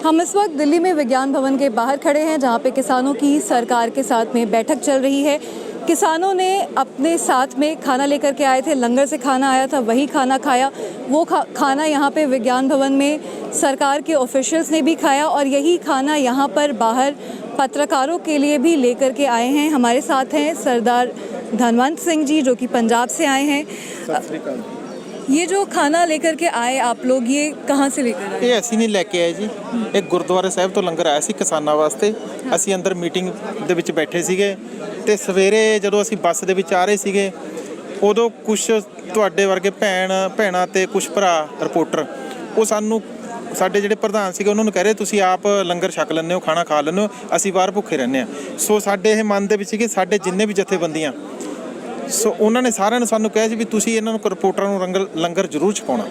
हम इस वक्त दिल्ली में विज्ञान भवन के बाहर खड़े हैं, जहां पे किसानों की सरकार के साथ में बैठक चल रही है। किसानों ने अपने साथ में खाना लेकर के आए थे, लंगर से खाना आया था, वही खाना खाया। वो खाना यहाँ पे विज्ञान भवन में सरकार के ऑफिशियल्स ने भी खाया और यही खाना यहाँ पर बाहर पत्रकारों के लिए भी लेकर के आए हैं। हमारे साथ हैं सरदार धनवंत सिंह जी, जो कि पंजाब से आए हैं। ये जो खाना लेकर के आए आप लोग, ये कहाँ से लेकर आए? ਇਹ ਅਸੀਂ ਨਹੀਂ ਲੈ ਕੇ ਆਏ ਜੀ, ਇਹ ਗੁਰਦੁਆਰਾ ਸਾਹਿਬ ਤੋਂ ਲੰਗਰ ਆਇਆ ਸੀ ਕਿਸਾਨਾਂ ਵਾਸਤੇ। ਅਸੀਂ ਅੰਦਰ ਮੀਟਿੰਗ ਦੇ ਵਿੱਚ ਬੈਠੇ ਸੀਗੇ ਤੇ ਸਵੇਰੇ ਜਦੋਂ ਅਸੀਂ ਬੱਸ ਦੇ ਵਿੱਚ ਆ ਰਹੇ ਸੀਗੇ, ਉਦੋਂ ਕੁਝ ਤੁਹਾਡੇ ਵਰਗੇ ਭੈਣਾਂ ਤੇ ਕੁਝ ਭਰਾ ਰਿਪੋਰਟਰ ਉਹ ਸਾਨੂੰ ਸਾਡੇ ਜਿਹੜੇ ਪ੍ਰਧਾਨ ਸੀਗੇ ਉਹਨਾਂ ਨੂੰ ਕਹਿ ਰਹੇ ਤੁਸੀਂ ਆਪ ਲੰਗਰ ਛਕ ਲੈਂਦੇ ਹੋ, ਖਾਣਾ ਖਾ ਲੈਂਦੇ ਹੋ, ਅਸੀਂ ਬਾਹਰ ਭੁੱਖੇ ਰਹਿੰਦੇ ਆ। ਸੋ ਸਾਡੇ ਇਹ ਮਨ ਦੇ ਵਿੱਚ ਸੀਗੇ, ਸਾਡੇ ਜਿੰਨੇ ਵੀ ਜਥੇਬੰਦੀਆਂ ਸੋ ਉਹਨਾਂ ਨੇ ਸਾਰਿਆਂ ਨੇ ਸਾਨੂੰ ਕਿਹਾ ਸੀ ਵੀ ਤੁਸੀਂ ਇਹਨਾਂ ਨੂੰ ਰਿਪੋਰਟਰਾਂ ਨੂੰ ਲੰਗਰ ਜ਼ਰੂਰ ਛਕਾਉਣਾ।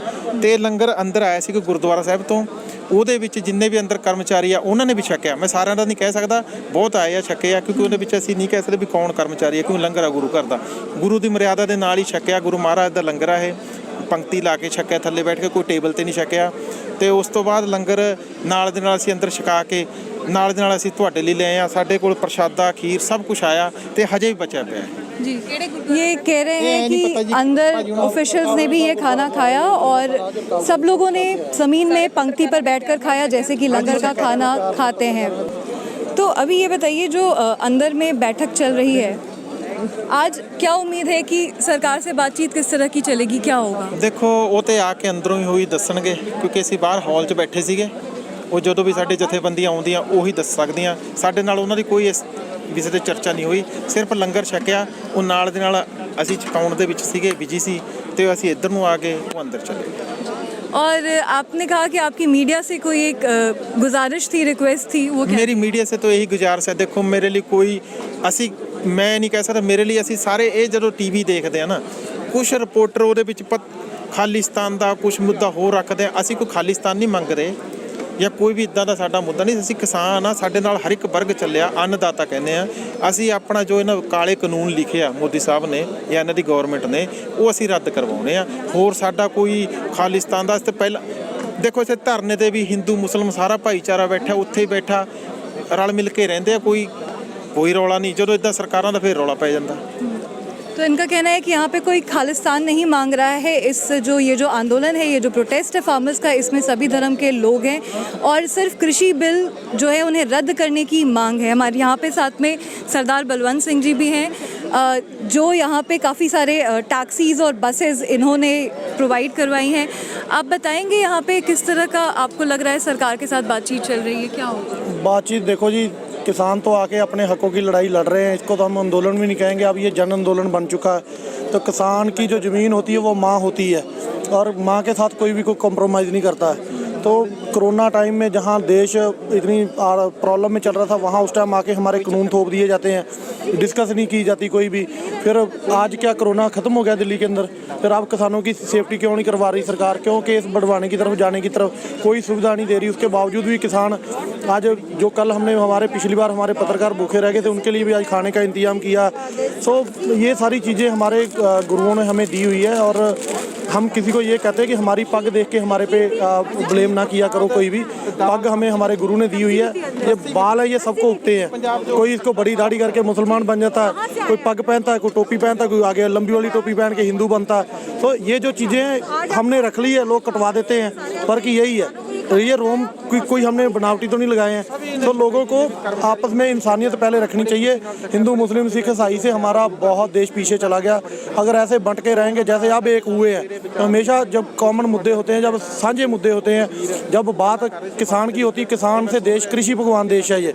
ਤੇ ਲੰਗਰ ਅੰਦਰ ਆਇਆ ਸੀ ਗੁਰਦੁਆਰਾ ਸਾਹਿਬ ਤੋਂ, ਉਹਦੇ ਵਿੱਚ ਜਿੰਨੇ ਵੀ ਅੰਦਰ ਕਰਮਚਾਰੀ ਆ ਉਹਨਾਂ ਨੇ ਵੀ ਛਕਿਆ। ਮੈਂ ਸਾਰਿਆਂ ਦਾ ਨਹੀਂ ਕਹਿ ਸਕਦਾ, ਬਹੁਤ ਆਏ ਆ ਛਕੇ ਆ, ਕਿਉਂਕਿ ਉਹਦੇ ਵਿੱਚ ਅਸੀਂ ਨਹੀਂ ਕਹਿ ਸਕਦੇ ਵੀ ਕੌਣ ਕਰਮਚਾਰੀ ਆ, ਕਿਉਂਕਿ ਲੰਗਰ ਆ ਗੁਰੂ ਘਰ ਦਾ, ਗੁਰੂ ਦੀ ਮਰਿਆਦਾ ਦੇ ਨਾਲ ਹੀ ਛਕਿਆ। ਗੁਰੂ ਮਹਾਰਾਜ ਦਾ ਲੰਗਰ ਆ, ਇਹ ਪੰਕਤੀ ਲਾ ਕੇ ਛਕਿਆ, ਥੱਲੇ ਬੈਠ ਕੇ, ਕੋਈ ਟੇਬਲ ਤੇ ਨਹੀਂ ਛਕਿਆ। ਤੇ ਉਸ ਤੋਂ ਬਾਅਦ ਲੰਗਰ ਨਾਲ ਦੇ ਨਾਲ ਅਸੀਂ ਅੰਦਰ ਛਕਾ ਕੇ ਨਾਲ ਦੇ ਨਾਲ ਅਸੀਂ ਤੁਹਾਡੇ ਲਈ ਲੈ ਆਏ ਆ। ਸਾਡੇ ਕੋਲ ਪ੍ਰਸ਼ਾਦਾ, ਖੀਰ ਸਭ ਕੁਝ आया ਤੇ ਹਜੇ भी बचा ਪਿਆ है जी। ये कह रहे हैं कि अंदर ऑफिशियल्स ने भी ये खाना खाया और सब लोगों ने ज़मीन में पंक्ति पर बैठकर खाया, जैसे कि लंगर का खाना खाते हैं। तो अभी ये बताइए, जो अंदर में बैठक चल रही है, आज क्या उम्मीद है कि सरकार से बातचीत किस तरह की चलेगी, क्या होगा? देखो वो तो आके अंदरों ही हुई दसणगे, क्योंकि ਅਸੀਂ ਬਾਹਰ ਹਾਲ 'ਚ ਬੈਠੇ ਸੀਗੇ। ਉਹ ਜਦੋਂ ਵੀ ਸਾਡੇ ਜਥੇਬੰਦੀਆਂ ਆਉਂਦੀਆਂ ਉਹੀ ਦੱਸ ਸਕਦੀਆਂ। ਸਾਡੇ ਨਾਲ ਉਹਨਾਂ ਦੀ ਕੋਈ ਇਸ ਵਿਸ਼ੇ ਤੇ ਚਰਚਾ ਨਹੀਂ ਹੋਈ, ਸਿਰਫ ਲੰਗਰ ਛਕਿਆ। ਉਹ ਨਾਲ ਦੇ ਨਾਲ ਅਸੀਂ ਛਕਾਉਣ ਦੇ ਵਿੱਚ ਸੀਗੇ, ਬਿਜੀ ਸੀ, ਤੇ ਅਸੀਂ ਇੱਧਰ ਨੂੰ ਆ ਗਏ, ਉਹ ਅੰਦਰ ਚਲੇ गए। और आपने कहा कि आपकी मीडिया से कोई एक गुजारिश थी, रिक्वेस्ट थी, वो क्या? मेरी मीडिया से तो यही गुजारिश है। देखो मेरे लिए कोई ਅਸੀਂ ਮੈਂ ਨਹੀਂ ਕਹਿ ਸਕਦਾ, ਮੇਰੇ ਲਈ ਅਸੀਂ ਸਾਰੇ ਇਹ ਜਦੋਂ ਟੀਵੀ ਦੇਖਦੇ ਆ ਨਾ, ਕੁਝ ਰਿਪੋਰਟਰ ਉਹਦੇ ਵਿੱਚ ਖਾਲਿਸਤਾਨ ਦਾ ਕੁਝ ਮੁੱਦਾ ਹੋਰ ਰੱਖਦੇ ਆ। ਅਸੀਂ ਕੋਈ ਖਾਲਿਸਤਾਨ ਨਹੀਂ ਮੰਗ ਰਹੇ ਜਾਂ ਕੋਈ ਵੀ ਇਦਾਂ ਦਾ ਸਾਡਾ ਮੁੱਦਾ ਨਹੀਂ। ਅਸੀਂ ਕਿਸਾਨ ਆ, ਸਾਡੇ ਨਾਲ ਹਰ ਇੱਕ ਵਰਗ ਚੱਲਿਆ, ਅੰਨਦਾਤਾ ਕਹਿੰਦੇ ਆ। ਅਸੀਂ ਆਪਣਾ ਜੋ ਇਹਨਾਂ ਕਾਲੇ ਕਾਨੂੰਨ ਲਿਖਿਆ ਮੋਦੀ ਸਾਹਿਬ ਨੇ ਜਾਂ ਇਹਨਾਂ ਦੀ ਗਵਰਨਮੈਂਟ ਨੇ, ਉਹ ਅਸੀਂ ਰੱਦ ਕਰਵਾਉਣੇ ਆ। ਹੋਰ ਸਾਡਾ ਕੋਈ ਖਾਲਿਸਤਾਨ ਦਾ ਤੇ ਪਹਿਲਾਂ ਦੇਖੋ ਇੱਥੇ ਧਰਨੇ ਤੇ ਵੀ ਹਿੰਦੂ ਮੁਸਲਮਾਨ ਸਾਰਾ ਭਾਈਚਾਰਾ ਬੈਠਾ, ਉੱਥੇ ਹੀ ਬੈਠਾ, ਰਲ ਮਿਲ ਕੇ ਰਹਿੰਦੇ ਆ, ਕੋਈ ਰੌਲਾ ਨਹੀਂ। ਜਦੋਂ ਇਦਾਂ ਸਰਕਾਰਾਂ ਦਾ ਫਿਰ ਰੌਲਾ ਪੈ ਜਾਂਦਾ। तो इनका कहना है कि यहाँ पे कोई खालिस्तान नहीं मांग रहा है। ये जो आंदोलन है, ये जो प्रोटेस्ट है फार्मर्स का, इसमें सभी धर्म के लोग हैं और सिर्फ कृषि बिल जो है उन्हें रद्द करने की मांग है। हमारे यहाँ पे साथ में सरदार बलवंत सिंह जी भी हैं, जो यहाँ पे काफ़ी सारे टैक्सीज़ और बसेस इन्होंने प्रोवाइड करवाई हैं। आप बताएंगे यहाँ पे किस तरह का आपको लग रहा है सरकार के साथ बातचीत चल रही है, क्या होगा? बातचीत देखो जी, किसान तो आके अपने हकों की लड़ाई लड़ रहे हैं, इसको तो हम आंदोलन भी नहीं कहेंगे, अब ये जन आंदोलन बन चुका है। तो किसान की जो ज़मीन होती है वो माँ होती है और माँ के साथ कोई भी कोई कॉम्प्रोमाइज़ नहीं करता है। तो कोरोना टाइम में जहाँ देश इतनी प्रॉब्लम में चल रहा था, वहाँ उस टाइम आके हमारे कानून थोप दिए जाते हैं, डिस्कस नहीं की जाती कोई भी। फिर आज क्या कोरोना ख़त्म हो गया दिल्ली के अंदर, फिर आप किसानों की सेफ्टी क्यों नहीं करवा रही सरकार? क्यों केस बढ़वाने की तरफ जाने की तरफ कोई सुविधा नहीं दे रही? उसके बावजूद भी किसान आज जो कल हमने पिछली बार हमारे पत्रकार भूखे रह गए थे, उनके लिए भी आज खाने का इंतजाम किया। सो ये सारी चीज़ें हमारे गुरुओं ने हमें दी हुई है और हम किसी को ये कहते हैं कि हमारी पग देख के हमारे पे ब्लेम ना किया करो। कोई भी पग हमें हमारे गुरु ने दी हुई है, ये बाल है, ये सबको उगते हैं। कोई इसको बड़ी दाढ़ी करके मुसलमान बन जाता है, कोई पग पहनता है, कोई टोपी पहनता है, कोई आगे लंबी वाली टोपी पहन के हिंदू बनता है। तो ये जो चीज़ें हमने रख ली है, लोग कटवा देते हैं, फर्क यही है। तो ये रोम कोई हमने बनावटी तो नहीं लगाए हैं। तो लोगों को आपस में इंसानियत पहले रखनी चाहिए। हिंदू मुस्लिम सिख ईसाई से हमारा बहुत देश पीछे चला गया। अगर ऐसे बंट के रहेंगे जैसे अब एक हुए हैं, तो हमेशा जब कॉमन मुद्दे होते हैं, जब साझे मुद्दे होते हैं, जब बात किसान की होती है, किसान से देश, कृषि भगवान देश है ये,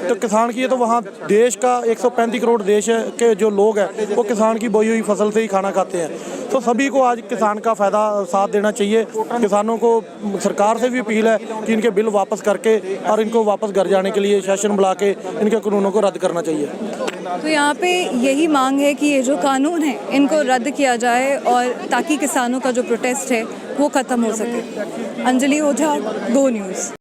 तो किसान की है, तो वहाँ देश का 135 करोड़ देश है के जो लोग हैं वो किसान की बोई हुई फसल से ही खाना खाते हैं। तो सभी को आज किसान का फ़ायदा साथ देना चाहिए। किसानों को सरकार से भी अपील है कि इनके बिल वापस करके और इनको वापस घर जाने के लिए सेशन बुला के इनके कानूनों को रद्द करना चाहिए। तो यहाँ पे यही मांग है कि ये जो कानून है इनको रद्द किया जाए और ताकि किसानों का जो प्रोटेस्ट है वो ख़त्म हो सके। अंजलि ओझा, गो न्यूज़।